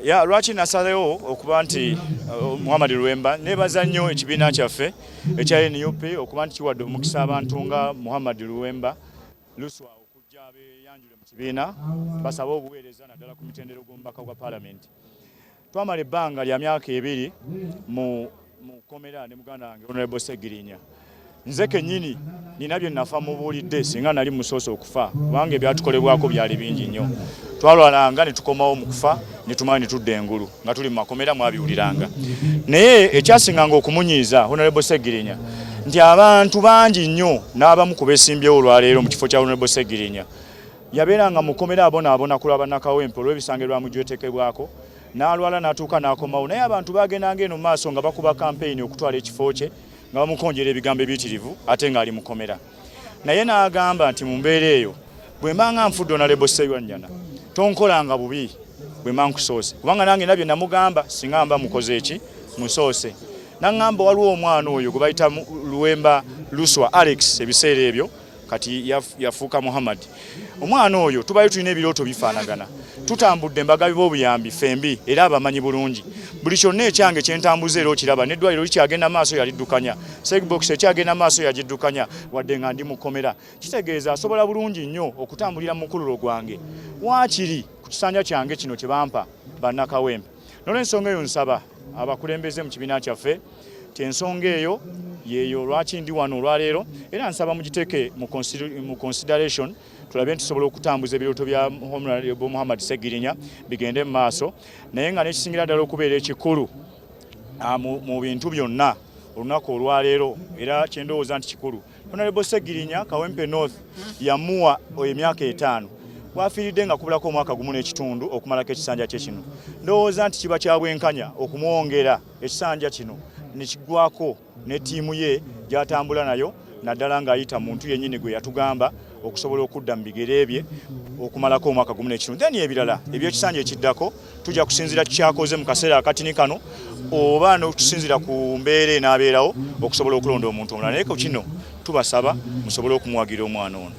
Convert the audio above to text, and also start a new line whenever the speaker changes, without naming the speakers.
Ya lwaki nasalewo okuba nti Muhammad Luwemba nebaza nnyo ekibiina kyaffe ekya NUP okuba nti kiwadde omukisa abantu nga Muhammad Luwemba Luswa okujja abeyanjule mu kibiina basaba obuweereza naddala ku mitendera gw'omubaka gwa Paalamenti. Twamala ebbanga lya myaka 2 mu komera ne muganda wange Honorable Segirinya. Nze kennyini nina bye nafa mubuulidde singa nali musoose okufa kubanga ebyatukolebwako byali bingi nnyo. Twalwalanga ne tukomawo mu kufa ne tumala ne tudda engulu nga tuli mu makomera mwabiwuliranga. Naye ekyasinganga okumunyiiza Honorable Segirinya nti abantu bangi nnyo n'abamu ku beesimbyewo olwaleero mu kifo kya Honorable Segirinya yabeeranga mu komera abona kulaba Nakawempe olw'ebisange lwamugwetekebwako n'alwala n'atuuka n'akomawo naye abantu bagendanga eno mu maaso nga bakuba kampeyini okutwala ekifo kye nga bamukonjera ebigambo ebiyitirivu ate ng'ali mu komera. Naye n'agamba nti mu mbeera eyo bwe mba nga nfudde Honorable Ssebanjana tonkolanga bubi bwe mba nkusoose kubanga nange nabye namugamba singa mba mukoze eki musoose. N'angamba waliwo omwana oyo gwe bayita Luwemba Luswa Alex ebiseera ebyo kati yafuuka Muhammad. Omwana oyo tubayo tulina ebirooto bifaanagana. Tutambudde embaga b'obuyambi fembi era abamanyi bulungi. Buli kyonna ekyange kyentambuza era okiraba n'eddwaliro likyagenda maaso yaliddukanya. Segbox ekyagenda maaso yagiddukanya wadde nga ndi mukomera. Kitegeeza asobola bulungi nnyo okutambulira mu mukululo gwange. Waakiri ku kisanja kyange kino kye bampa bannakawempe. N'olw'ensonga eyo nsaba abakulembeze mu kibiina kyaffe ti ensonga eyo yeeyo lwaki ndi wano olwaleero era nsaba mugiteeke mu consideration tulabe nti tusobola okutambuza ebirooto bya Honorable Muhammad Segirinya bigende mu maaso naye nga nekisingira ddala okubeera ekikulu mu bintu byonna olunaku olwaleero era kyendowooza nti kikulu Honorable Segirinya Kawempe North yamuwa emyaka 5 wafiiridde nga kubulako omwaka gumu n'ekitundu okumalako ekisanja kye kino. Ndowooza nti kiba kya bwenkanya okumwongera ekisanja kino nekigwako ne ttiimu ye gy'atambula nayo naddala ng'ayita muntu yennyini gwe yatugamba okusobola okudda mu bigere bye okumalako omwaka gumu n'ekitundu. Then ebirala ebyekisanja ekiddako tujja kusinziira kikyakoze mu kaseera akatini kano oba n'okusinziira ku mbeera enaabeerawo okusobola okulonda omuntu omulala. Naye ku kino tubasaba musobole okumuwagira omwana ono.